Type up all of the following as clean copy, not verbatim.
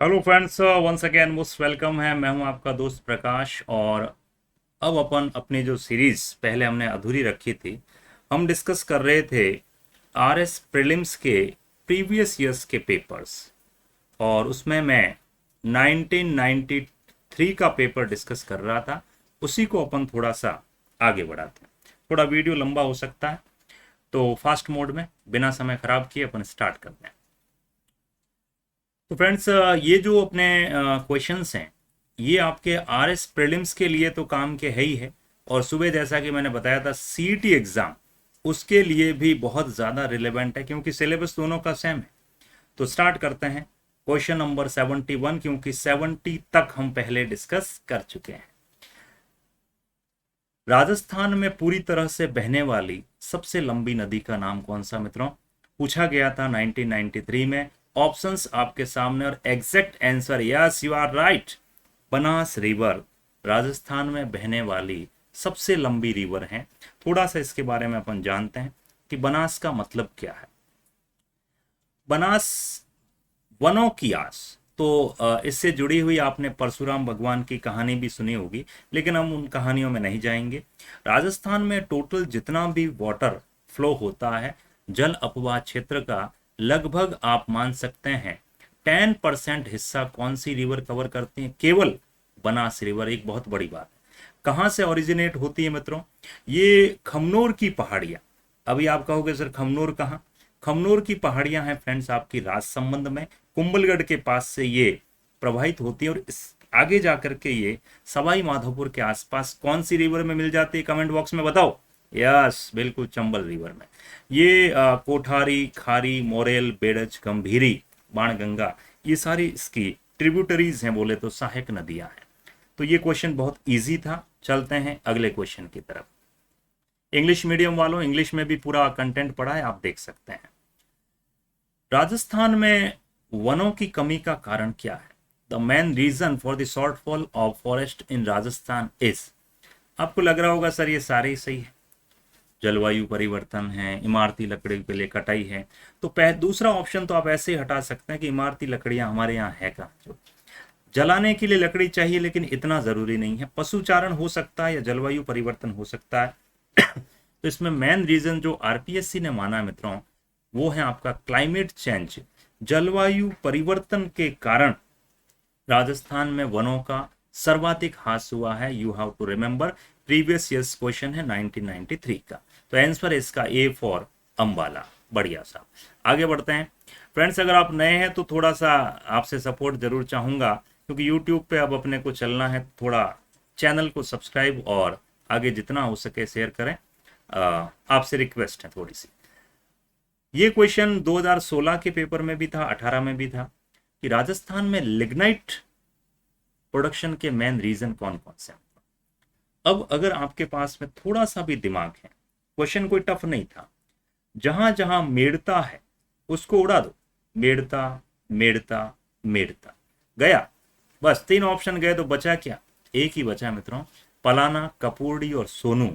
Hello friends, once again most welcome है। मैं हूं आपका दोस्त प्रकाश। और अब अपन अपनी जो सीरीज पहले हमने अधूरी रखी थी, हम डिस्कस कर रहे थे आरएस प्रीलिम्स के प्रीवियस ईयर्स के पेपर्स। और उसमें मैं 1993 का पेपर डिस्कस कर रहा था। उसी को अपन थोड़ा सा आगे बढ़ाते हैं। थोड़ा वीडियो लंबा हो सकता है, तो फास्ट मोड में बिना समय खराब किए अपन स्टार्ट करते हैं। तो फ्रेंड्स, ये जो अपने क्वेश्चंस हैं, ये आपके आरएस प्रीलिम्स के लिए तो काम के है ही है। और सुबह जैसा कि मैंने बताया था, सीईटी एग्जाम उसके लिए भी बहुत ज़्यादा रिलेवेंट है, क्योंकि सिलेबस दोनों का सेम है। तो स्टार्ट करते हैं क्वेश्चन नंबर 71, क्योंकि 70 तक हम पहले डिस्कस कर चुके हैं। राजस्थान में पूरी तरह से बहने वाली सबसे लंबी नदी का नाम कौन सा मित्रों? पूछा गया था 1993 में। ऑप्शंस आपके सामने और exact answer, yes you are right, Banas river Rajasthan में बहने वाली सबसे लंबी रिवर है। थोड़ा सा इसके बारे में अपन जानते हैं कि बनास का मतलब क्या है। बनास वनों की आस। तो इससे जुड़ी हुई आपने परशुराम भगवान की कहानी भी सुनी होगी, लेकिन हम उन कहानियों में नहीं जाएंगे। राजस्थान में टोटल जितना भी वाटर फ्लो होता है, जल अपवाह क्षेत्र का, लगभग आप मान सकते हैं 10% हिस्सा कौन सी रिवर कवर करती है? केवल बनास रिवर। एक बहुत बड़ी बात है। कहाँ से ओरिजिनेट होती है मित्रों? ये खमनोर की पहाड़ियाँ। अभी आप कहोगे सर खमनोर कहाँ? खमनोर की पहाड़ियां हैं फ्रेंड्स आपकी राजसमंद में, कुंभलगढ़ के पास से ये प्रवाहित होती है। और इस आगे जाकर के ये सवाई माधोपुर के आसपास कौन सी रिवर में मिल जाती है? कमेंट बॉक्स में बताओ। यस, बिल्कुल चंबल रिवर में। ये कोठारी, खारी, मोरेल, बेड़ज, गंभीरी, बाणगंगा, ये सारी इसकी ट्रिब्यूटरीज हैं, बोले तो सहायक नदियां हैं। तो ये क्वेश्चन बहुत इजी था। चलते हैं अगले क्वेश्चन की तरफ। इंग्लिश मीडियम वालों, इंग्लिश में भी पूरा कंटेंट पढ़ा है, आप देख सकते हैं। राजस्थान में वनों की कमी का कारण क्या है? The main reason for the shortfall of forest in Rajasthan is. आपको लग रहा होगा सर ये सारे ही सही है, जलवायु परिवर्तन है, इमारती लकड़ी के लिए कटाई है। तो दूसरा ऑप्शन तो आप ऐसे ही हटा सकते हैं कि इमारती लकड़ियां हमारे यहाँ है कहाँ जो जलाने के लिए लकड़ी चाहिए, लेकिन इतना जरूरी नहीं है। पशुचारण हो सकता है या जलवायु परिवर्तन हो सकता है। तो इसमें मेन रीजन जो आरपीएससी ने माना है मित्रों, वो है आपका क्लाइमेट चेंज। जलवायु परिवर्तन के कारण राजस्थान में वनों का सर्वाधिक ह्रास हुआ है। You have to remember, previous years question है 1993 का। तो आंसर इसका ए फॉर अंबाला। बढ़िया साहब, आगे बढ़ते हैं। फ्रेंड्स, अगर आप नए हैं तो थोड़ा सा आपसे सपोर्ट जरूर चाहूंगा, क्योंकि यूट्यूब पे अब अपने को चलना है। थोड़ा चैनल को सब्सक्राइब और आगे जितना हो सके शेयर करें। आपसे रिक्वेस्ट है थोड़ी सी। ये क्वेश्चन 2016 के पेपर में भी था, 18 में भी था, कि राजस्थान में लिग्नाइट प्रोडक्शन के मेन रीजन कौन कौन से हैं। अब अगर आपके पास में थोड़ा सा भी दिमाग है, क्वेश्चन कोई टफ नहीं था। जहां जहां मेड़ता है उसको उड़ा दो। मेड़ता, मेड़ता, मेड़ता, गया। बस 3 ऑप्शन गए तो बचा क्या? एक ही बचा मित्रों, पलाना, कपूर्डी और सोनू।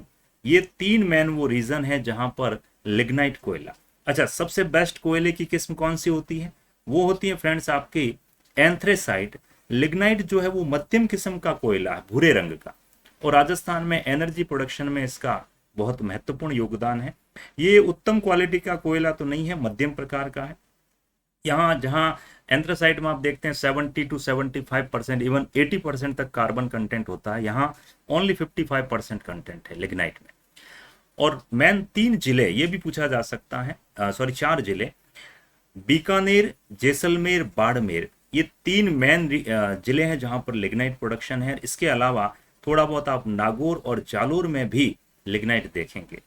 ये 3 मैन वो रीजन है जहां पर लिग्नाइट कोयला। अच्छा, सबसे बेस्ट कोयले की किस्म कौन सी होती है? वो होती है फ्रेंड्स आपकी एंथ्रेसाइट। लिग्नाइट जो है वो मध्यम किस्म का कोयला है, भूरे रंग का। और राजस्थान में एनर्जी प्रोडक्शन में इसका बहुत महत्वपूर्ण योगदान है। ये उत्तम क्वालिटी का कोयला तो नहीं है, मध्यम प्रकार का है। यहाँ जहाँ एंथ्रासाइट में आप देखते हैं 70 to 75%, इवन 80% तक कार्बन कंटेंट होता है, यहाँ ओनली 55% कंटेंट है लिग्नाइट में। और मेन 3 जिले ये भी पूछा जा सकता है, सॉरी 4 जिले, बीकानेर, जैसलमेर, बाड़मेर, ये 3 मेन जिले हैं जहां पर लिग्नाइट प्रोडक्शन है। इसके अलावा थोड़ा बहुत आप नागौर और जालोर में भी लिग्नाइट देखेंगे।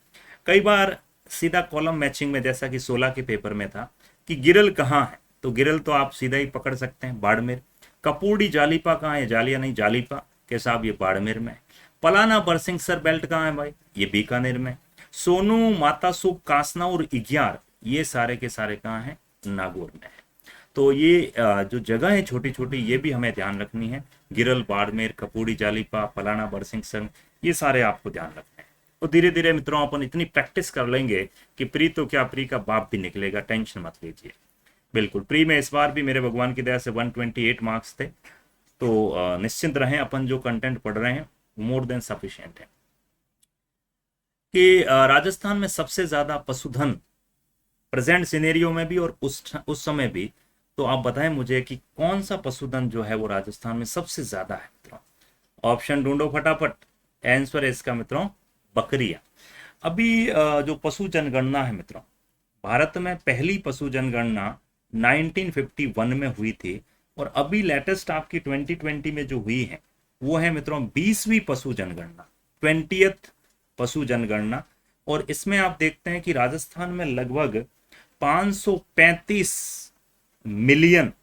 कई बार सीधा कॉलम मैचिंग में, जैसा कि 16 के पेपर में था कि गिरल कहाँ है, तो गिरल तो आप सीधा ही पकड़ सकते हैं, बाड़मेर। कपूर्डी जालीपा कहाँ है? जालिया नहीं, जालीपा के साहब, ये बाड़मेर में। पलाना बरसिंगसर बेल्ट कहाँ है भाई? ये बीकानेर में। सोनू, मातासू, कासना और इग्यार, ये सारे के सारे कहाँ हैं? नागौर में है। तो ये जो जगह है छोटी छोटी, ये भी हमें ध्यान रखनी है। गिरल, बाड़मेर, कपूरी, जालीपा, पलाना, बरसिंहसन, ये सारे आपको ध्यान रखने हैं। तो धीरे धीरे मित्रों अपन इतनी प्रैक्टिस कर लेंगे कि प्री तो क्या, प्री का बाप भी निकलेगा, टेंशन मत लीजिए। बिल्कुल, प्री में इस बार भी मेरे भगवान की दया से 128 मार्क्स थे, तो निश्चिंत रहें, अपन जो कंटेंट पढ़ रहे हैं मोर देन सफिशिएंट है। कि राजस्थान में सबसे ज्यादा पशुधन प्रेजेंट सिनेरियो में भी और उस समय भी, तो आप बताएं मुझे कि कौन सा पशुधन जो है वो राजस्थान में सबसे ज्यादा है मित्रों। ऑप्शन ढूंढो फटाफट। आंसर है इसका मित्रों बकरियां। अभी जो पशु जनगणना है मित्रों, भारत में पहली पशु जनगणना 1951 में हुई थी, और अभी लेटेस्ट आपकी 2020 में जो हुई है वो है मित्रों 20वीं पशु जनगणना, 20th पशु जनगणना। और इसमें आप देखते हैं कि राजस्थान में लगभग 535 मिलियन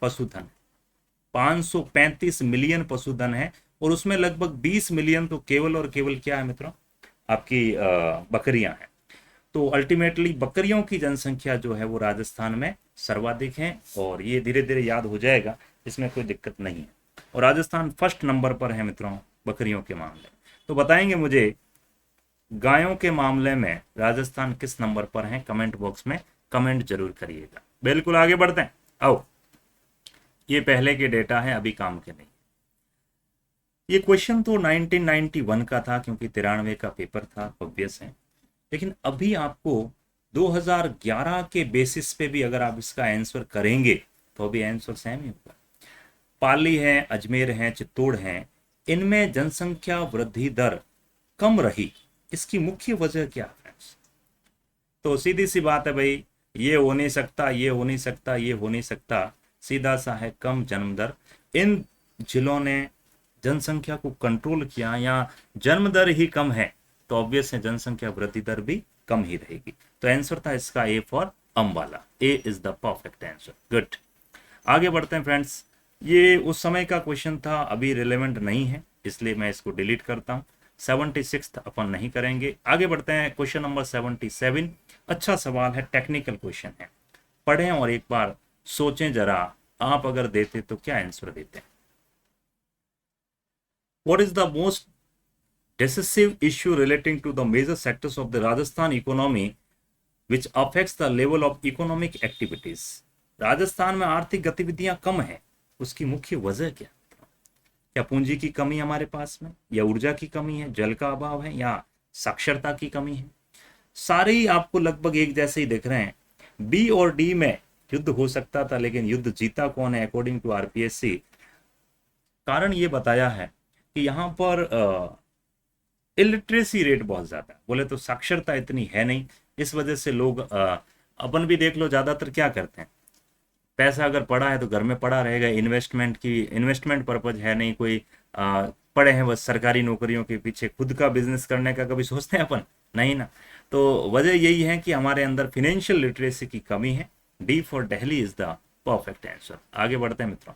पशुधन, 535 मिलियन पशुधन है, और उसमें लगभग 20 मिलियन तो केवल और केवल क्या है मित्रों, आपकी बकरियां हैं। तो अल्टीमेटली बकरियों की जनसंख्या जो है वो राजस्थान में सर्वाधिक है, और ये धीरे धीरे याद हो जाएगा, इसमें कोई दिक्कत नहीं है। और राजस्थान फर्स्ट नंबर पर है मित्रों बकरियों के मामले। तो बताएंगे मुझे गायों के मामले में राजस्थान किस नंबर पर है, कमेंट बॉक्स में कमेंट जरूर करिएगा। बिल्कुल आगे बढ़ते हैं, आओ। ये पहले के डेटा है, अभी काम के नहीं। ये क्वेश्चन तो 1991 का था, क्योंकि 93 का पेपर था, ऑब्वियस है। लेकिन अभी आपको 2011 के बेसिस पे भी अगर आप इसका आंसर करेंगे तो अभी आंसर सेम ही होगा। पाली है, अजमेर है, चित्तौड़ है, इनमें जनसंख्या वृद्धि दर कम रही, इसकी मुख्य वजह क्या है फ्रेंड्स? तो सीधी सी बात है भाई, ये हो नहीं सकता, ये हो नहीं सकता, ये हो नहीं सकता, सीधा सा है कम जन्म दर। इन जिलों ने जनसंख्या को कंट्रोल किया, या जन्म दर ही कम है, तो ऑब्वियस है जनसंख्या वृद्धि दर भी कम ही रहेगी। तो आंसर था इसका A for Ambala. A is the perfect answer. Good, आगे बढ़ते हैं फ्रेंड्स। ये उस समय का क्वेश्चन था, अभी रिलेवेंट नहीं है, इसलिए मैं इसको डिलीट करता हूं। 76 अपन नहीं करेंगे। आगे बढ़ते हैं, क्वेश्चन नंबर 77। अच्छा सवाल है, टेक्निकल क्वेश्चन है, पढ़ें और एक बार सोचें जरा, आप अगर देते तो क्या आंसर देते हैं। What is the most decisive issue relating to the major sectors of the Rajasthan economy which affects the level of economic activities? Rajasthan में आर्थिक गतिविधियां कम है, उसकी मुख्य वजह क्या? क्या पूंजी की कमी हमारे पास में, या ऊर्जा की कमी है, जल का अभाव है, या साक्षरता की कमी है? सारे ही आपको लगभग एक जैसे ही दिख रहे हैं। बी और डी में युद्ध हो सकता था, लेकिन युद्ध जीता कौन है अकॉर्डिंग टू आरपीएससी? कारण ये बताया है कि यहाँ पर इलिटरेसी रेट बहुत ज्यादा है, बोले तो साक्षरता इतनी है नहीं, इस वजह से लोग अपन भी देख लो, ज्यादातर क्या करते हैं, पैसा अगर पड़ा है तो घर में पड़ा रहेगा, इन्वेस्टमेंट पर्पज है नहीं कोई, पड़े हैं बस सरकारी नौकरियों के पीछे, खुद का बिजनेस करने का कभी सोचते हैं अपन? नहीं ना। तो वजह यही है कि हमारे अंदर फाइनेंशियल लिटरेसी की कमी है। D for Delhi is the perfect answer. आगे बढ़ते हैं मित्रों,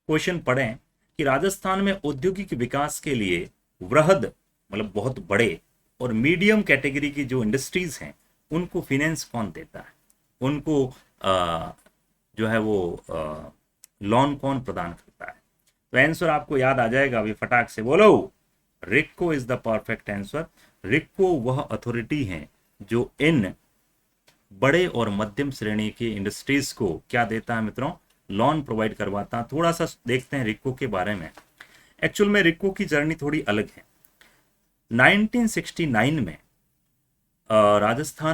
क्वेश्चन पढ़ें कि राजस्थान में औद्योगिक विकास के लिए वृहद मतलब बहुत बड़े और मीडियम कैटेगरी की जो इंडस्ट्रीज हैं उनको फाइनेंस कौन देता है, उनको जो है वो लोन कौन प्रदान करता है? तो आंसर आपको याद आ जाएगा, अभी फटाक से बोलो। रिक्को इज द परफेक्ट आंसर। रिक्को वह अथॉरिटी है जो इन बड़े और मध्यम श्रेणी की इंडस्ट्रीज को क्या देता है मित्रों, लोन प्रोवाइड करवाता है। थोड़ा सा देखते हैं रिक्को के बारे में। एक्चुअल में रिक्को की जर्नी थोड़ी अलग है। 1969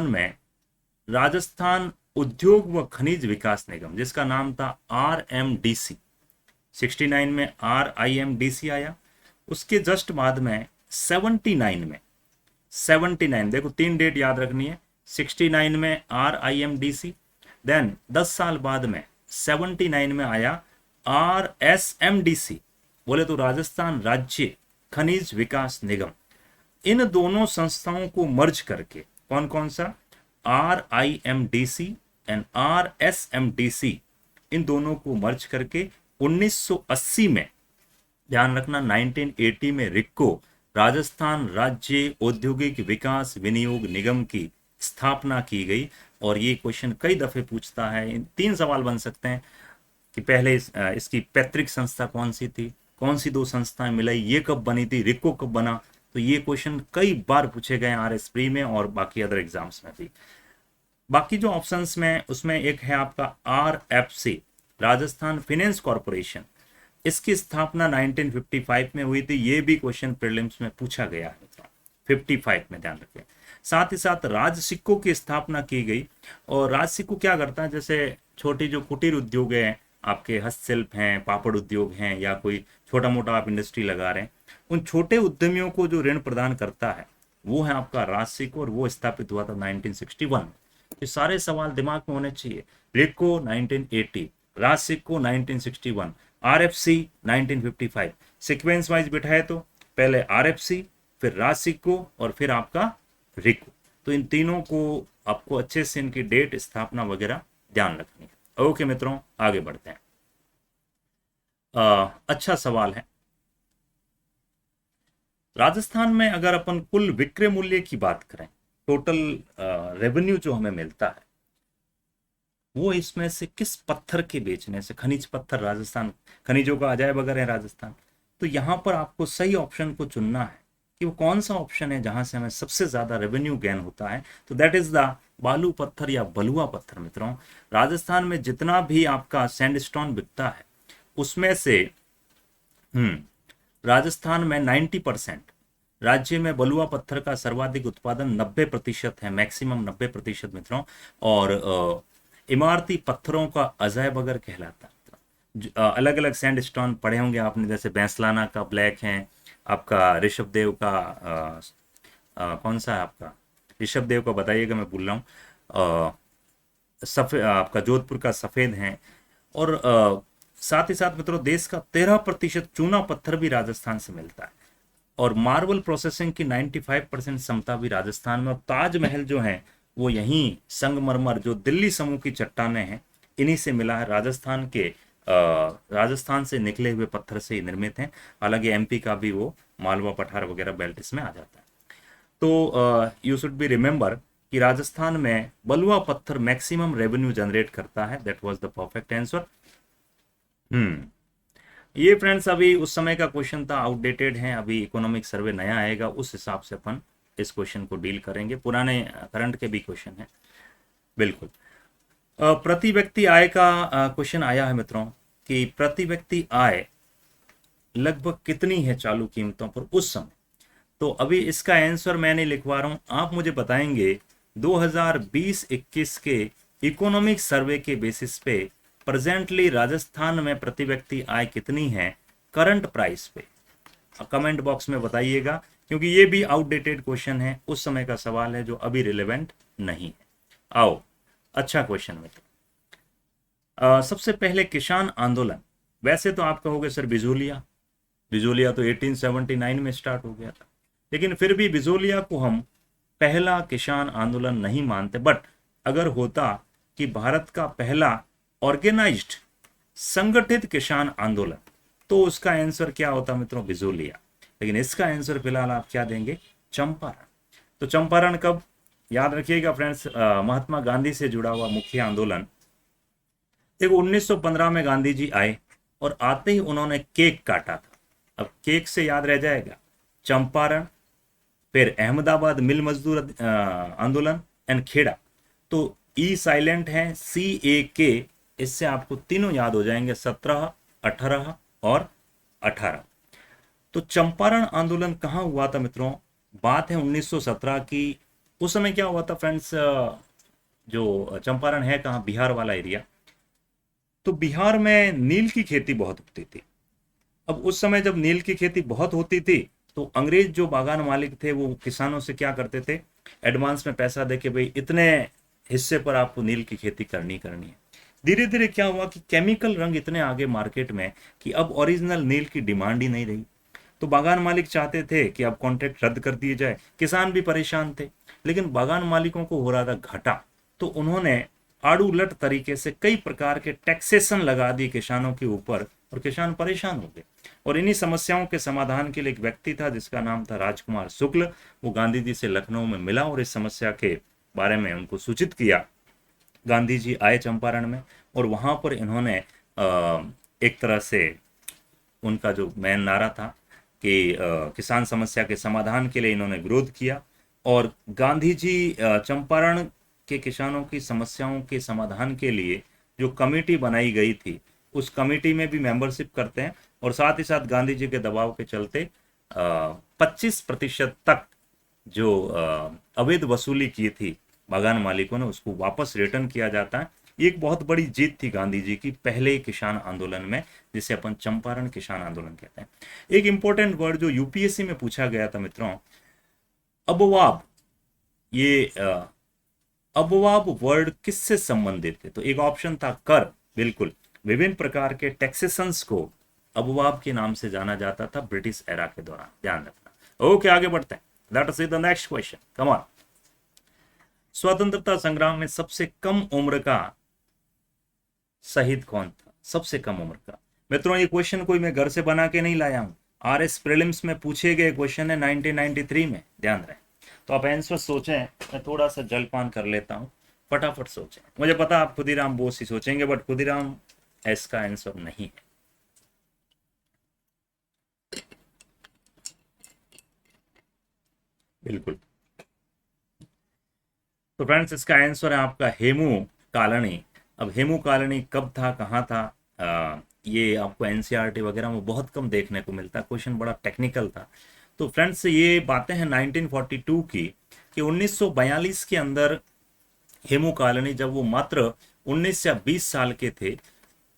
में राजस्थान उद्योग व खनिज विकास निगम, जिसका नाम था RMDC, 69 में RIMDC आया। उसके जस्ट बाद में 79 देखो 3 डेट याद रखनी है, 69 में RIMDC, देन 10 साल बाद में 79 में आया RSMDC, बोले तो राजस्थान राज्य खनिज विकास निगम। इन दोनों संस्थाओं को मर्ज करके कौन कौन सा, RIMDC एंड RSMDC, इन दोनों को मर्ज करके 1980 में, ध्यान रखना 1980 में रिक्को राजस्थान राज्य औद्योगिक विकास विनियोग निगम की स्थापना की गई। और ये क्वेश्चन कई दफे पूछता है, 3 सवाल बन सकते हैं कि पहले इसकी पैतृक संस्था कौन सी थी, कौन सी 2 संस्थाएं मिलाई, ये कब बनी थी, रिक्को कब बना। तो ये क्वेश्चन कई बार पूछे गए RS प्री में और बाकी अदर एग्जाम्स में भी। बाकी जो ऑप्शंस में उसमें एक है आपका RFC, राजस्थान फाइनेंस कॉरपोरेशन। इसकी स्थापना 1955 में हुई थी। ये भी क्वेश्चन प्रीलिम्स में पूछा गया है मित्रों, 55 में, ध्यान रखें। साथ ही साथ राज सिक्को की स्थापना की गई। और राज सिक्को क्या करता है, जैसे छोटी जो कुटीर उद्योग है, आपके हस्तशिल्प हैं, पापड़ उद्योग हैं, या कोई छोटा मोटा आप इंडस्ट्री लगा रहे हैं, उन छोटे उद्यमियों को जो ऋण प्रदान करता है वो है आपका राज सिक्को, और वो स्थापित हुआ था 1961। ये सारे सवाल दिमाग में होने चाहिए। रिको 1980, राज सिक्को 1961, RFC 1955। सीक्वेंस वाइज बिठाए तो पहले RFC, फिर राज सिक्को, और फिर आपका रिको। तो इन तीनों को आपको अच्छे से इनकी डेट, स्थापना वगैरह ध्यान रखनी है। ओके मित्रों, आगे बढ़ते हैं। अच्छा सवाल है। राजस्थान में अगर अपन कुल विक्रय मूल्य की बात करें, टोटल रेवेन्यू जो हमें मिलता है, वो इसमें से किस पत्थर के बेचने से, खनिज पत्थर, राजस्थान खनिजों का अजायब अगर है राजस्थान, तो यहां पर आपको सही ऑप्शन को चुनना है कि वो कौन सा ऑप्शन है जहां से हमें सबसे ज्यादा रेवेन्यू गेन होता है। तो दैट इज द बालू पत्थर या बलुआ पत्थर मित्रों। राजस्थान में जितना भी आपका सैंडस्टोन बिकता है उसमें से राजस्थान में 90%, राज्य में बलुआ पत्थर का सर्वाधिक उत्पादन 90% है, मैक्सिमम 90% मित्रों। और इमारती पत्थरों का अजायब अगर कहलाता है। अलग अलग सैंडस्टोन पढ़े होंगे आपने, जैसे बैंसलाना का ब्लैक है, आपका ऋषभदेव का कौन सा है आपका, ऋषभदेव का बताइएगा, मैं भूल रहा हूँ। सफेद आपका जोधपुर का सफेद है। और साथ ही साथ मित्रों देश का 13% चूना पत्थर भी राजस्थान से मिलता है। और मार्बल प्रोसेसिंग की 95% क्षमता भी राजस्थान में। और ताजमहल जो है वो यहीं संगमरमर, जो दिल्ली समूह की चट्टानें हैं, इन्हीं से मिला है। राजस्थान से निकले हुए पत्थर से ही निर्मित हैं। हालांकि MP का भी वो मालवा पठार वगैरह बेल्ट इसमें आ जाता है। तो यू शुड बी रिमेंबर कि राजस्थान में बलुआ पत्थर मैक्सिमम रेवेन्यू जनरेट करता है। That was the perfect answer. ये फ्रेंड्स अभी उस समय का क्वेश्चन था, आउटडेटेड है। अभी इकोनॉमिक सर्वे नया आएगा, उस हिसाब से अपन इस क्वेश्चन को डील करेंगे। पुराने करंट के भी क्वेश्चन है बिल्कुल। प्रति व्यक्ति आय का क्वेश्चन आया है मित्रों कि प्रति व्यक्ति आय लगभग कितनी है चालू कीमतों पर उस समय। तो अभी इसका आंसर मैं नहीं लिखवा रहा हूं, आप मुझे बताएंगे 2020-21 के इकोनॉमिक सर्वे के बेसिस पे प्रेजेंटली राजस्थान में प्रति व्यक्ति आय कितनी है करंट प्राइस पे। कमेंट बॉक्स में बताइएगा, क्योंकि ये भी आउटडेटेड क्वेश्चन है, उस समय का सवाल है जो अभी रिलेवेंट नहीं है। आओ, अच्छा क्वेश्चन में सबसे पहले किसान आंदोलन। वैसे तो आप कहोगे सर बिजोलिया तो 1879 में स्टार्ट हो गया था, लेकिन फिर भी बिजोलिया को हम पहला किसान आंदोलन नहीं मानते। बट अगर होता कि भारत का पहला ऑर्गेनाइज्ड संगठित किसान आंदोलन, तो उसका आंसर क्या होता मित्रों, बिजोलिया। लेकिन इसका आंसर फिलहाल आप क्या देंगे, चंपारण। तो चंपारण कब, याद रखिएगा फ्रेंड्स, महात्मा गांधी से जुड़ा हुआ मुख्य आंदोलन। देखो 1915 में गांधी जी आए और आते ही उन्होंने केक काटा था। अब केक से याद रह जाएगा चंपारण, फिर अहमदाबाद मिल मजदूर आंदोलन एंड खेड़ा। तो ई साइलेंट है, CAK, इससे आपको तीनों याद हो जाएंगे, 17, 18 और 18। तो चंपारण आंदोलन कहाँ हुआ था मित्रों, बात है 1917 की। उस समय क्या हुआ था फ्रेंड्स, जो चंपारण है कहाँ, बिहार वाला एरिया। तो बिहार में नील की खेती बहुत होती थी। अब उस समय जब नील की खेती बहुत होती थी तो अंग्रेज जो बागान मालिक थे वो किसानों से क्या करते थे, एडवांस में पैसा देके भाई इतने हिस्से पर आपको नील की खेती करनी है। धीरे धीरे क्या हुआ कि केमिकल रंग इतने आगे मार्केट में कि अब ओरिजिनल नील की डिमांड ही नहीं रही। तो बागान मालिक चाहते थे कि अब कॉन्ट्रैक्ट रद्द कर दिए जाए। किसान भी परेशान थे, लेकिन बागान मालिकों को हो रहा था घाटा। तो उन्होंने आड़ू उलट तरीके से कई प्रकार के टैक्सेशन लगा दिए किसानों के ऊपर, और किसान परेशान हो गए। और इन्हीं समस्याओं के समाधान के लिए एक व्यक्ति था जिसका नाम था राजकुमार शुक्ल। वो गांधी जी से लखनऊ में मिला और इस समस्या के बारे में उनको सूचित किया। गांधी जी आए चंपारण में और वहां पर इन्होंने एक तरह से उनका जो मेन नारा था कि किसान समस्या के समाधान के लिए इन्होंने विरोध किया। और गांधी जी चंपारण के किसानों की समस्याओं के समाधान के लिए जो कमेटी बनाई गई थी, उस कमेटी में भी मेंबरशिप करते हैं, और साथ ही साथ गांधी जी के दबाव के चलते 25% तक जो अवैध वसूली की थी बागान मालिकों ने, उसको वापस रिटर्न किया जाता है। ये एक बहुत बड़ी जीत थी गांधी जी की पहले किसान आंदोलन में, जिसे अपन चंपारण किसान आंदोलन कहते हैं। एक इंपॉर्टेंट वर्ड जो यूपीएससी में पूछा गया था मित्रों, अबवाब। ये अबवाब वर्ड किससे संबंधित है? तो एक ऑप्शन था कर, बिल्कुल। विभिन्न प्रकार के टैक्सेशंस को अबवाब के नाम से जाना जाता था ब्रिटिश एरा के दौरान, ध्यान रखना। ओके, आगे बढ़ते हैं। Let's see the next question, come on. स्वतंत्रता संग्राम में सबसे कम उम्र का शहीद कौन था? सबसे कम उम्र का। मित्रों, ये क्वेश्चन कोई मैं घर से बना के नहीं लाया हूं, आरएस प्रीलिम्स में पूछे गए क्वेश्चन है 1993 में, ध्यान रहे। तो आप आंसर सोचें, मैं थोड़ा सा जलपान कर लेता हूं, फटाफट सोचें। मुझे पता आप खुदीराम बोस ही सोचेंगे, बट खुदीराम एस का आंसर नहीं है। बिल्कुल। तो फ्रेंड्स, इसका आंसर है आपका हेमू कालानी। अब हेमू कालानी कब था, कहाँ था, ये आपको एनसीईआरटी वगैरह में बहुत कम देखने को मिलता है। क्वेश्चन बड़ा टेक्निकल था। तो फ्रेंड्स, ये बातें हैं 1942 की, कि 1942 के अंदर हेमू कालानी, जब वो मात्र 19 या 20 साल के थे,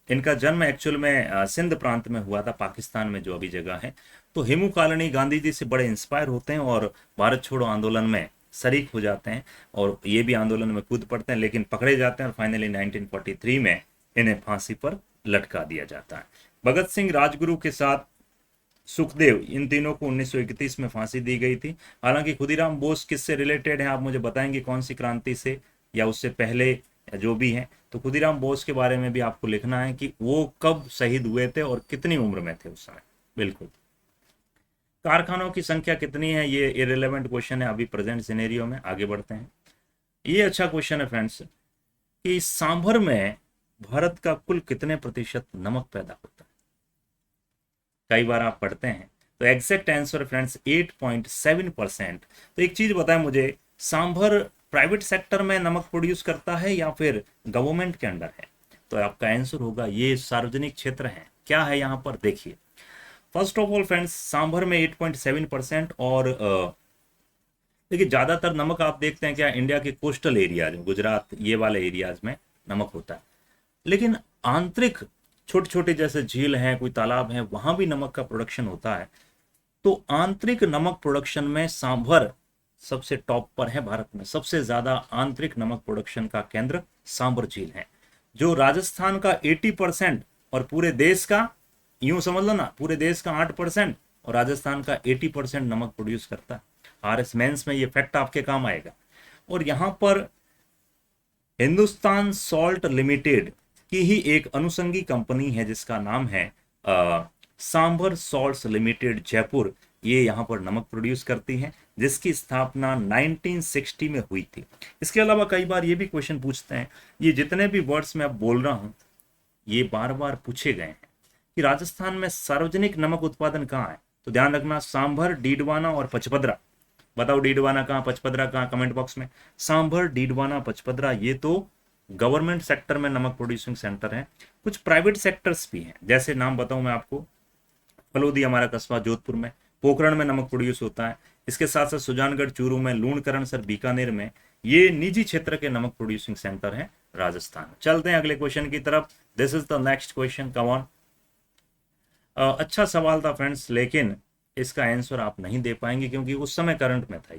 इनका जन्म एक्चुअल में सिंध प्रांत में हुआ था, पाकिस्तान में जो अभी जगह है। तो हेमू कालानी गांधी जी से बड़े इंस्पायर होते हैं और भारत छोड़ो आंदोलन में शरीक हो जाते हैं, और ये भी आंदोलन में कूद पड़ते हैं, लेकिन पकड़े जाते हैं और फाइनली 1943 में इन्हें फांसी पर लटका दिया जाता है। भगत सिंह, राजगुरु के साथ सुखदेव, इन तीनों को 1931 में फांसी दी गई थी। हालांकि खुदीराम बोस किससे रिलेटेड है, आप मुझे बताएंगे कौन सी क्रांति से या उससे पहले, या जो भी है। तो खुदीराम बोस के बारे में भी आपको लिखना है कि वो कब शहीद हुए थे और कितनी उम्र में थे उस समय। बिल्कुल। कारखानों की संख्या कितनी है, ये इरेलेवेंट क्वेश्चन है अभी प्रेजेंट सिनेरियो में। आगे बढ़ते हैं। ये अच्छा क्वेश्चन है फ्रेंड्स, कि सांभर में भारत का कुल कितने प्रतिशत नमक पैदा होता है? कई बार आप पढ़ते हैं। तो एग्जैक्ट आंसर फ्रेंड्स 8.7%। तो एक चीज बताएं मुझे, सांभर प्राइवेट सेक्टर में नमक प्रोड्यूस करता है या फिर गवर्नमेंट के अंडर है? तो आपका आंसर होगा ये सार्वजनिक क्षेत्र है। क्या है यहाँ पर देखिए, first of all friends, sambar में 8.7%। और देखिए, ज्यादातर नमक आप देखते हैं क्या, इंडिया के कोस्टल एरियाज, गुजरात, ये वाले एरियाज में नमक होता है। लेकिन आंतरिक छोटे छोटे जैसे झील हैं, कोई तालाब है, वहां भी नमक का प्रोडक्शन होता है। तो आंतरिक नमक प्रोडक्शन में सांभर सबसे टॉप पर है। भारत में सबसे ज्यादा आंतरिक नमक प्रोडक्शन का केंद्र सांभर झील है, जो राजस्थान का 80% और पूरे देश का, यूं समझ लो ना, पूरे देश का 8% और राजस्थान का 80% नमक प्रोड्यूस करता है। आरएस मेंस में ये फैक्ट आपके काम आएगा। और यहां पर हिंदुस्तान सॉल्ट लिमिटेड की ही एक अनुषंगी कंपनी है जिसका नाम है सांभर सॉल्ट्स लिमिटेड जयपुर। ये यहाँ पर नमक प्रोड्यूस करती है, जिसकी स्थापना 1960 में हुई थी। इसके अलावा कई बार ये भी क्वेश्चन पूछते हैं, ये जितने भी वर्ड्स मैं अब बोल रहा हूँ ये बार बार पूछे गए हैं, कि राजस्थान में सार्वजनिक नमक उत्पादन कहाँ है? तो ध्यान रखना, सांभर, डीडवाना और पचपदरा। बताओ डीडवाना कहाँ, पचपदरा कहाँ, कमेंट बॉक्स में। सांभर, डीडवाना, पचपदरा, ये तो गवर्नमेंट सेक्टर में नमक प्रोड्यूसिंग सेंटर है। कुछ प्राइवेट सेक्टर्स भी हैं, जैसे नाम बताऊं मैं आपको, फलोदी हमारा कस्बा जोधपुर में, पोखरण में नमक प्रोड्यूस होता है। इसके साथ साथ सुजानगढ़, चूरू में, लूणकरण सर, बीकानेर में, ये निजी क्षेत्र के नमक प्रोड्यूसिंग सेंटर हैं राजस्थान। चलते हैं अगले क्वेश्चन की तरफ। This is the next question, come on. अच्छा सवाल था फ्रेंड्स, लेकिन इसका आंसर आप नहीं दे पाएंगे क्योंकि उस समय करंट में था।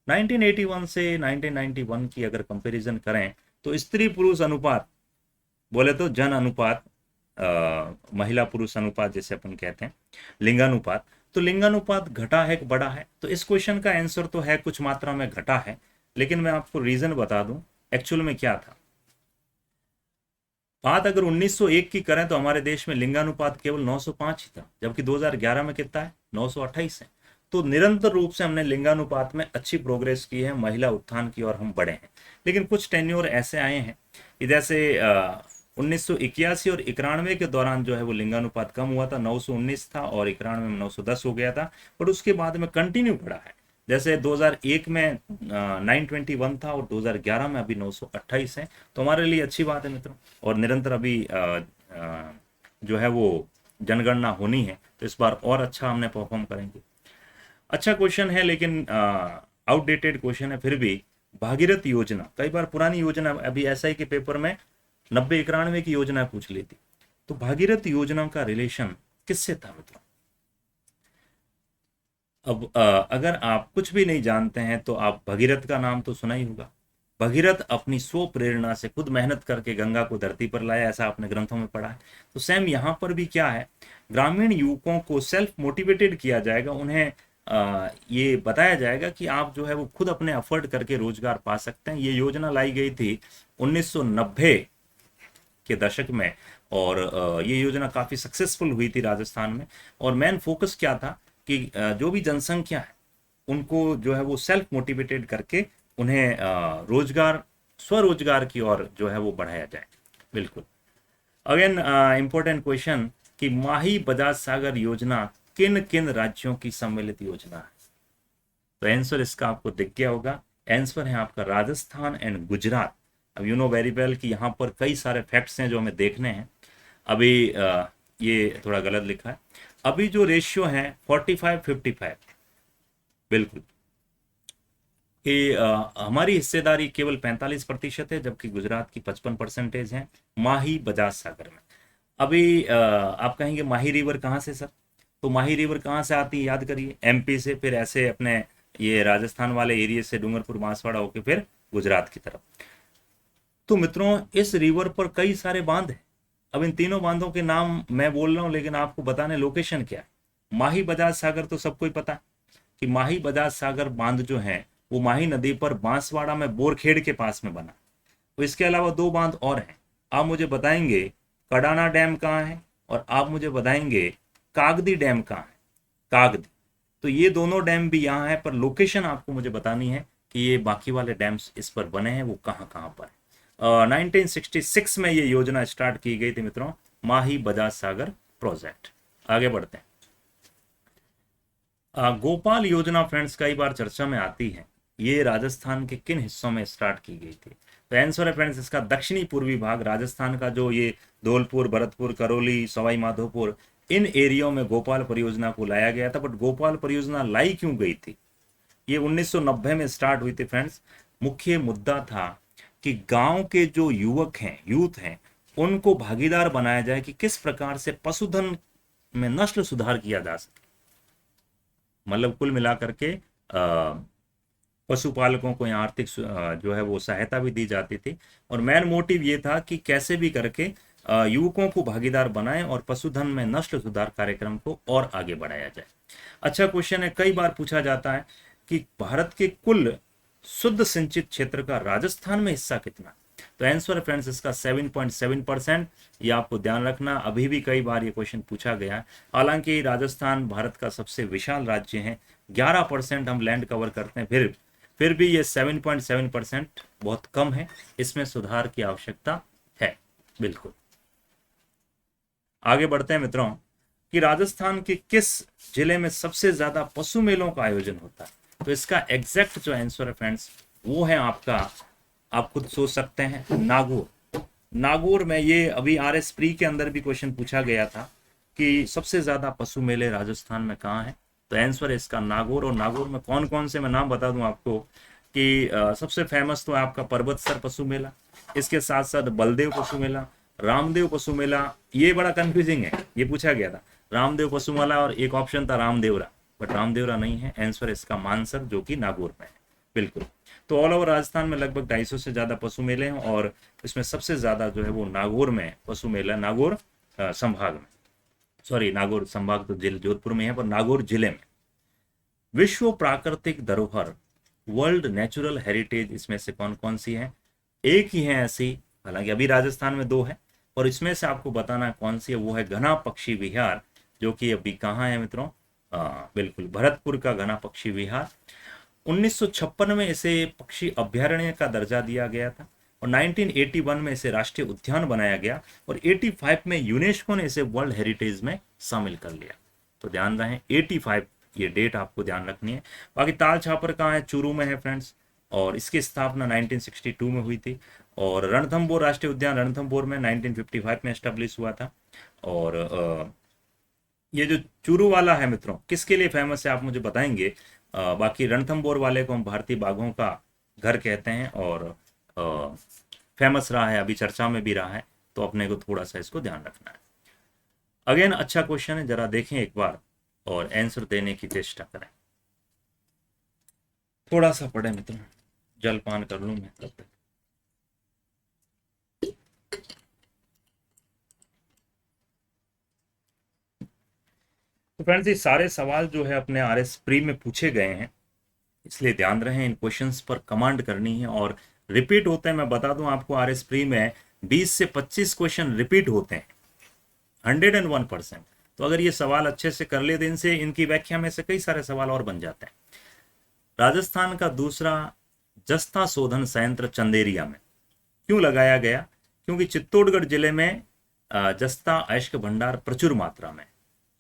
1981 से 1991 की अगर कंपैरिजन करें तो स्त्री पुरुष अनुपात, बोले तो जन अनुपात, महिला पुरुष अनुपात जैसे अपन कहते हैं, लिंगानुपात, तो लिंगानुपात घटा है कि बढ़ा है? तो इस क्वेश्चन का आंसर तो है कुछ मात्रा में घटा है, लेकिन मैं आपको रीजन बता दूं एक्चुअल में क्या था। बात अगर 1901 की करें तो हमारे देश में लिंगानुपात केवल 905 ही था, जबकि 2011 में कितना है, 928 है। तो निरंतर रूप से हमने लिंगानुपात में अच्छी प्रोग्रेस की है, महिला उत्थान की ओर हम बढ़े हैं। लेकिन कुछ टेन्योर ऐसे आए हैं कि जैसे 1981 और 91 के दौरान जो है वो लिंगानुपात कम हुआ था, 919 था और 91 में 910 हो गया था, बट उसके बाद में कंटिन्यू बढ़ा है। जैसे 2001 में 921 था और 2011 में अभी 928 है, तो हमारे लिए अच्छी बात है मित्रों। और निरंतर अभी जो है वो जनगणना होनी है, तो इस बार और अच्छा हमने परफॉर्म करेंगे। अच्छा क्वेश्चन है, लेकिन आउटडेटेड क्वेश्चन है फिर भी। भागीरथ योजना, कई बार पुरानी योजना, अभी एसआई के पेपर में 90-91 की योजना पूछ ली थी। तो भागीरथ योजना का रिलेशन किससे था मित्रों? अब अगर आप कुछ भी नहीं जानते हैं तो आप भगीरथ का नाम तो सुना ही होगा। भगीरथ अपनी स्व प्रेरणा से खुद मेहनत करके गंगा को धरती पर लाया, ऐसा आपने ग्रंथों में पढ़ा है। तो सेम यहाँ पर भी क्या है, ग्रामीण युवकों को सेल्फ मोटिवेटेड किया जाएगा, उन्हें ये बताया जाएगा कि आप जो है वो खुद अपने एफर्ट करके रोजगार पा सकते हैं। ये योजना लाई गई थी 1990 के दशक में, और ये योजना काफ़ी सक्सेसफुल हुई थी राजस्थान में। और मेन फोकस क्या था कि जो भी जनसंख्या है उनको जो है वो सेल्फ मोटिवेटेड करके उन्हें रोजगार, स्वरोजगार की ओर जो है वो बढ़ाया जाए। बिल्कुल। अगेन इंपॉर्टेंट क्वेश्चन कि माही बजाज सागर योजना किन किन राज्यों की सम्मिलित योजना है? तो आंसर इसका आपको दिख गया होगा। आंसर है आपका राजस्थान एंड गुजरात। अब यू नो वेरी वेल कि यहाँ पर कई सारे फैक्ट्स हैं जो हमें देखने हैं। अभी ये थोड़ा गलत लिखा है। अभी जो रेशियो है 45-55, बिल्कुल, कि हमारी हिस्सेदारी केवल 45% है, जबकि गुजरात की 55% है माही बजाज सागर में। अभी आप कहेंगे माही रिवर कहाँ से सर? तो माही रिवर कहाँ से आती है याद करिए, एमपी से, फिर ऐसे अपने ये राजस्थान वाले एरिया से डूंगरपुर बांसवाड़ा होके फिर गुजरात की तरफ। तो मित्रों इस रिवर पर कई सारे बांध हैं। अब इन तीनों बांधों के नाम मैं बोल रहा हूँ, लेकिन आपको बताने लोकेशन क्या है। माही बजाज सागर तो सबको ही पता है कि माही बजाज सागर बांध जो है वो माही नदी पर बांसवाड़ा में बोरखेड़ के पास में बना। तो इसके अलावा दो बांध और हैं। आप मुझे बताएंगे कडाना डैम कहाँ है, और आप मुझे बताएंगे कागदी डैम कहाँ है, कागदी। तो ये दोनों डैम भी यहाँ है, पर लोकेशन आपको मुझे बतानी है कि ये बाकी वाले डैम्स इस पर बने हैं वो कहाँ कहाँ पर है। 1966 में ये योजना स्टार्ट की गई थी मित्रों, माही बजाज सागर प्रोजेक्ट। आगे बढ़ते हैं। गोपाल योजना फ्रेंड्स कई बार चर्चा में आती है। ये राजस्थान के किन हिस्सों में स्टार्ट की गई थी? तो आंसर है फ्रेंड्स इसका दक्षिणी पूर्वी भाग राजस्थान का, जो ये धौलपुर, भरतपुर, करौली, सवाई माधोपुर, इन एरियो में गोपाल परियोजना को लाया गया था। बट गोपाल परियोजना लाई क्यों गई थी? ये 1990 में स्टार्ट हुई थी फ्रेंड्स। मुख्य मुद्दा था कि गांव के जो युवक हैं, यूथ हैं, उनको भागीदार बनाया जाए कि किस प्रकार से पशुधन में नस्ल सुधार किया जा सके। मतलब कुल मिलाकर के पशुपालकों को यहाँ आर्थिक जो है वो सहायता भी दी जाती थी। और मेन मोटिव ये था कि कैसे भी करके युवकों को भागीदार बनाएं और पशुधन में नस्ल सुधार कार्यक्रम को और आगे बढ़ाया जाए। अच्छा क्वेश्चन है, कई बार पूछा जाता है कि भारत के कुल शुद्ध सिंचित क्षेत्र का राजस्थान में हिस्सा कितना? तो आंसर फ्रेंड्स इसका 7.7%। ये आपको ध्यान रखना, अभी भी कई बार ये क्वेश्चन पूछा गया है। हालांकि राजस्थान भारत का सबसे विशाल राज्य है, 11% हम लैंड कवर करते हैं, फिर भी ये 7.7% बहुत कम है, इसमें सुधार की आवश्यकता है। बिल्कुल। आगे बढ़ते हैं मित्रों कि राजस्थान के किस जिले में सबसे ज्यादा पशु मेलों का आयोजन होता है? तो इसका एग्जैक्ट जो आंसर है फ्रेंड्स वो है आपका, आप खुद सोच सकते हैं, नागौर। नागौर में ये अभी आरएस प्री के अंदर भी क्वेश्चन पूछा गया था कि सबसे ज्यादा पशु मेले राजस्थान में कहाँ है? तो आंसर है इसका नागौर। और नागौर में कौन कौन से, मैं नाम बता दूं आपको कि सबसे फेमस तो है आपका पर्वतसर पशु मेला, इसके साथ साथ बलदेव पशु मेला, रामदेव पशु मेला। ये बड़ा कंफ्यूजिंग है, ये पूछा गया था रामदेव पशु मेला, और एक ऑप्शन था रामदेवरा, बट रामदेवरा नहीं है। आंसर इसका मानसर, जो कि नागौर में है। बिल्कुल। तो ऑल ओवर राजस्थान में लगभग 250 से ज्यादा पशु मेले हैं, और इसमें सबसे ज्यादा जो है वो नागौर में पशु मेला, नागौर संभाग में, सॉरी नागौर संभाग तो जिले जोधपुर में है, पर नागौर जिले में। विश्व प्राकृतिक धरोहर, वर्ल्ड नेचुरल हेरिटेज, इसमें से कौन कौन सी है? एक ही है ऐसी, हालांकि अभी राजस्थान में 2 है, और इसमें से आपको बताना कौन सी है, वो है घना पक्षी विहार, जो कि अभी कहाँ है मित्रों? बिल्कुल, भरतपुर का घना पक्षी विहार। 1956 में इसे पक्षी अभ्यारण्य का दर्जा दिया गया था, और 1981 में इसे राष्ट्रीय उद्यान बनाया गया, और 85 में यूनेस्को ने इसे वर्ल्ड हेरिटेज में शामिल कर लिया। तो ध्यान रहे 85 ये डेट आपको ध्यान रखनी है। बाकी ताल छापर कहाँ है, चूरू में है फ्रेंड्स, और इसकी स्थापना 1962 में हुई थी। और रणथंभौर राष्ट्रीय उद्यान रणथंभौर में 1955 में एस्टेब्लिश हुआ था। और ये जो चूरू वाला है मित्रों, किसके लिए फेमस है आप मुझे बताएंगे। बाकी रणथंभौर वाले को हम भारतीय बाघों का घर कहते हैं, और फेमस रहा है, अभी चर्चा में भी रहा है, तो अपने को थोड़ा सा इसको ध्यान रखना है। अगेन अच्छा क्वेश्चन है, जरा देखें एक बार और आंसर देने की चेष्टा करें। थोड़ा सा पढ़े मित्रों, जलपान कर लूं मैं तब तक। तो फ्रेंड्स ये सारे सवाल जो है अपने आरएस प्री में पूछे गए हैं, इसलिए ध्यान रहे इन क्वेश्चंस पर कमांड करनी है, और रिपीट होते हैं। मैं बता दूं आपको, आरएस प्री में 20 से 25 क्वेश्चन रिपीट होते हैं, 101%। तो अगर ये सवाल अच्छे से कर लेते, इनसे इनकी व्याख्या में से कई सारे सवाल और बन जाते हैं। राजस्थान का दूसरा जस्ता शोधन संयंत्र चंदेरिया में क्यों लगाया गया? क्योंकि चित्तौड़गढ़ जिले में जस्ता अयस्क भंडार प्रचुर मात्रा में।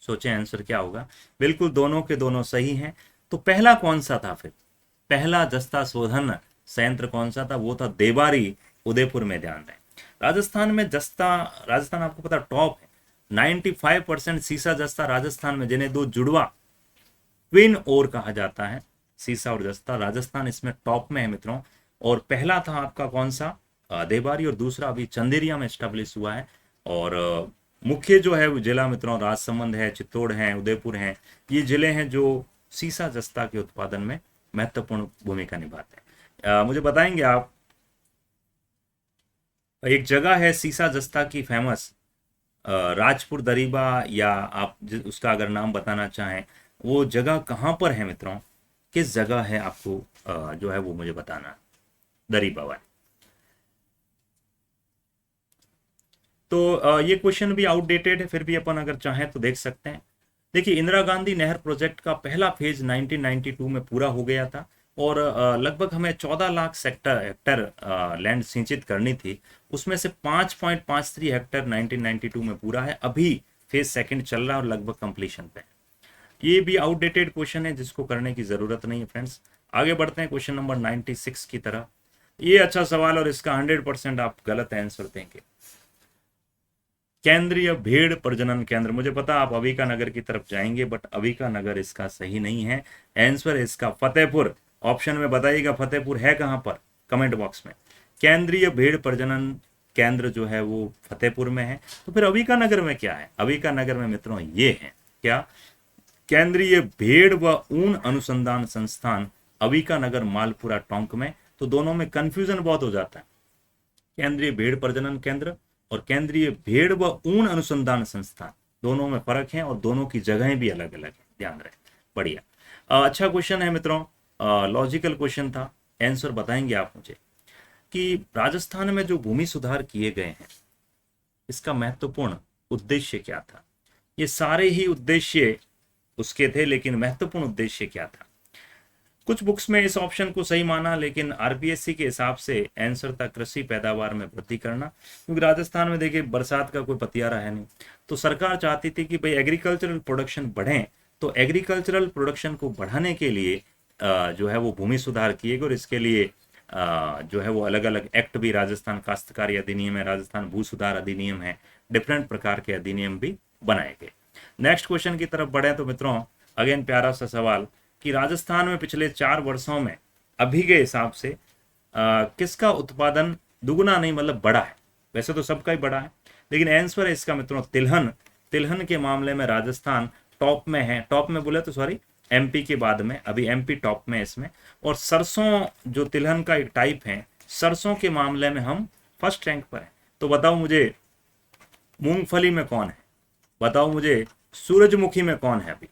सोचें आंसर क्या होगा। बिल्कुल दोनों के दोनों सही हैं। तो पहला कौन सा था फिर? पहला जस्ता शोधन संयंत्र कौन सा था? वो था देबारी, उदयपुर में। ध्यान दें, राजस्थान में जस्ता, राजस्थान आपको पता टॉप है, 95% सीसा जस्ता राजस्थान में, जिन्हें दो जुड़वा ट्विन ओर कहा जाता है, सीसा और जस्ता, राजस्थान इसमें टॉप में है मित्रों। और पहला था आपका कौन सा? देबारी, और दूसरा अभी चंदेरिया में स्टैब्लिश हुआ है। और मुख्य जो है वो जिला मित्रों राजसमंद है, चित्तौड़ है, उदयपुर है। ये जिले हैं जो सीसा जस्ता के उत्पादन में महत्वपूर्ण भूमिका निभाते हैं। मुझे बताएंगे आप, एक जगह है सीसा जस्ता की फेमस, राजपुर दरीबा, या आप उसका अगर नाम बताना चाहें, वो जगह कहाँ पर है मित्रों? किस जगह है आपको जो है वो मुझे बताना, दरीबा वाली। तो ये क्वेश्चन भी आउटडेटेड है, फिर भी अपन अगर चाहें तो देख सकते हैं। देखिए, इंदिरा गांधी नहर प्रोजेक्ट का पहला फेज 1992 में पूरा हो गया था, और लगभग हमें 14 लाख हेक्टर लैंड सिंचित करनी थी। उसमें से 5.53 हेक्टर 1992 में पूरा है। अभी फेज सेकंड चल रहा है और लगभग कंप्लीशन पे है। ये भी आउटडेटेड क्वेश्चन है, जिसको करने की जरूरत नहीं है फ्रेंड्स। आगे बढ़ते हैं क्वेश्चन नंबर 96 की तरह। ये अच्छा सवाल, और इसका 100% आप गलत आंसर देंगे। केंद्रीय भेड़ प्रजनन केंद्र, मुझे पता आप अविका नगर की तरफ जाएंगे, बट अविका नगर इसका सही नहीं है। आंसर इसका फतेहपुर। ऑप्शन में बताइएगा फतेहपुर है कहां पर, कमेंट बॉक्स में। केंद्रीय भेड़ प्रजनन केंद्र जो है वो फतेहपुर में है। तो फिर अविका नगर में क्या है? अविका नगर में मित्रों ये है क्या? केंद्रीय भेड़ व ऊन अनुसंधान संस्थान, अविका नगर मालपुरा टोंक में। तो दोनों में कंफ्यूजन बहुत हो जाता है, केंद्रीय भेड़ प्रजनन केंद्र और केंद्रीय भेड़ व ऊन अनुसंधान संस्थान, दोनों में फर्क है, और दोनों की जगहें भी अलग अलग है, ध्यान रहे। बढ़िया, अच्छा क्वेश्चन है मित्रों, लॉजिकल क्वेश्चन था। आंसर बताएंगे आप मुझे कि राजस्थान में जो भूमि सुधार किए गए हैं, इसका महत्वपूर्ण उद्देश्य क्या था? ये सारे ही उद्देश्य उसके थे, लेकिन महत्वपूर्ण उद्देश्य क्या था? कुछ बुक्स में इस ऑप्शन को सही माना, लेकिन आरपीएससी के हिसाब से आंसर था कृषि पैदावार में वृद्धि करना। क्योंकि राजस्थान में देखिए बरसात का कोई पतियारा है नहीं, तो सरकार चाहती थी कि भाई एग्रीकल्चरल प्रोडक्शन बढ़े। तो एग्रीकल्चरल प्रोडक्शन को बढ़ाने के लिए जो है वो भूमि सुधार किए गए, और इसके लिए जो है वो अलग अलग एक्ट भी, राजस्थान काश्तकारी अधिनियम है, राजस्थान भू सुधार अधिनियम है, डिफरेंट प्रकार के अधिनियम भी बनाए गए। नेक्स्ट क्वेश्चन की तरफ बढ़े तो मित्रों, अगेन प्यारा सा सवाल कि राजस्थान में पिछले 4 वर्षों में अभी के हिसाब से किसका उत्पादन दुगुना नहीं मतलब बड़ा है? वैसे तो सबका ही बड़ा है, लेकिन आंसर है इसका मित्रों तिलहन। तिलहन के मामले में राजस्थान टॉप में है। टॉप में बोले तो सॉरी, एमपी के बाद में, अभी एमपी टॉप में है इसमें। और सरसों जो तिलहन का एक टाइप है, सरसों के मामले में हम फर्स्ट रैंक पर है। तो बताओ मुझे मूंगफली में कौन है? बताओ मुझे सूरजमुखी में कौन है? अभी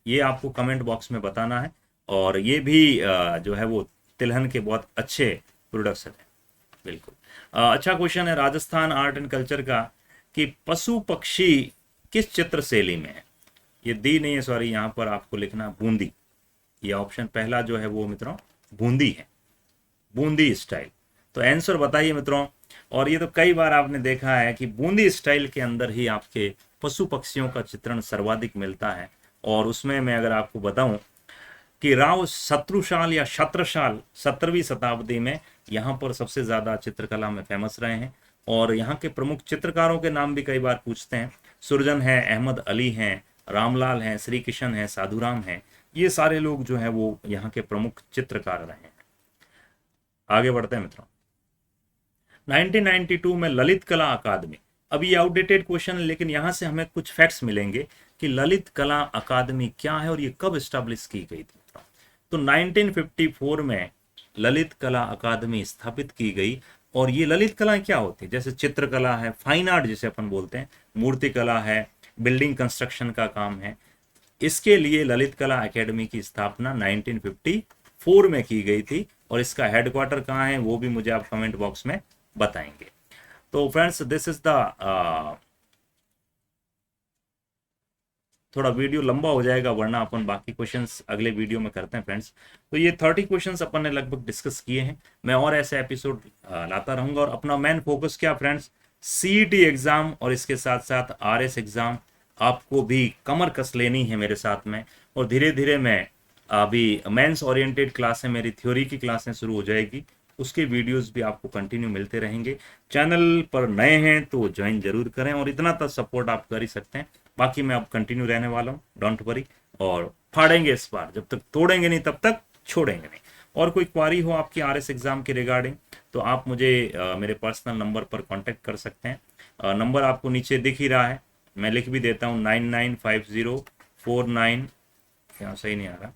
ये आपको कमेंट बॉक्स में बताना है। और ये भी जो है वो तिलहन के बहुत अच्छे प्रोडक्ट्स हैं, बिल्कुल। अच्छा क्वेश्चन है राजस्थान आर्ट एंड कल्चर का कि पशु पक्षी किस चित्र शैली में है? ये दी नहीं है, सॉरी, यहाँ पर आपको लिखना बूंदी। ये ऑप्शन पहला जो है वो मित्रों बूंदी है, बूंदी स्टाइल। तो आंसर बताइए मित्रों। और ये तो कई बार आपने देखा है कि बूंदी स्टाइल के अंदर ही आपके पशु पक्षियों का चित्रण सर्वाधिक मिलता है। और उसमें मैं अगर आपको बताऊं कि राव शत्रुशाल या छत्रसाल 17वीं शताब्दी में यहाँ पर सबसे ज्यादा चित्रकला में फेमस रहे हैं। और यहाँ के प्रमुख चित्रकारों के नाम भी कई बार पूछते हैं। सुरजन है, अहमद अली हैं, रामलाल हैं, श्री किशन है, साधुराम हैं। ये सारे लोग जो हैं वो यहाँ के प्रमुख चित्रकार रहे हैं। आगे बढ़ते हैं मित्रों। 1992 में ललित कला अकादमी, अब ये आउटडेटेड क्वेश्चन है लेकिन यहाँ से हमें कुछ फैक्ट्स मिलेंगे कि ललित कला अकादमी क्या है और ये कब स्टैब्लिश की गई थी। तो 1954 में ललित कला अकादमी स्थापित की गई। और ये ललित कला क्या होती है, जैसे चित्रकला है, फाइन आर्ट जिसे अपन बोलते हैं, मूर्ति कला है, बिल्डिंग कंस्ट्रक्शन का काम है, इसके लिए ललित कला एकेडमी की स्थापना 1954 में की गई थी। और इसका हेडक्वार्टर कहाँ है वो भी मुझे आप कमेंट बॉक्स में बताएंगे। तो फ्रेंड्स दिस इज द थोड़ा वीडियो लंबा हो जाएगा वरना अपन बाकी क्वेश्चंस अगले वीडियो में करते हैं फ्रेंड्स। तो ये 30 क्वेश्चंस अपन ने लगभग डिस्कस किए हैं। मैं और ऐसे एपिसोड लाता रहूंगा। और अपना मेन फोकस क्या फ्रेंड्स, सीईटी एग्जाम और इसके साथ साथ आरएस एग्जाम आपको भी कमर कस लेनी है मेरे साथ में। और धीरे धीरे मैं अभी मेंस ओरिएंटेड क्लासें, मेरी थ्योरी की क्लासें शुरू हो जाएगी, उसके वीडियोस भी आपको कंटिन्यू मिलते रहेंगे। चैनल पर नए हैं तो ज्वाइन जरूर करें और इतना तक सपोर्ट आप कर ही सकते हैं। बाकी मैं अब कंटिन्यू रहने वाला हूँ, डोंट वरी। और फाड़ेंगे इस बार, जब तक तोड़ेंगे नहीं तब तक छोड़ेंगे नहीं। और कोई क्वारी हो आपकी आरएस एग्जाम के रिगार्डिंग तो आप मुझे मेरे पर्सनल नंबर पर कांटेक्ट कर सकते हैं। नंबर आपको नीचे दिख ही रहा है, मैं लिख भी देता हूँ 995049, यहाँ सही नहीं आ रहा,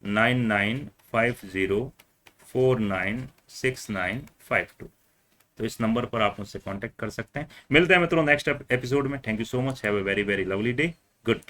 9950496952। तो इस नंबर पर आप मुझसे कांटेक्ट कर सकते हैं। मिलते हैं मित्रों नेक्स्ट एपिसोड में। Thank you so much, have a very very lovely day, good.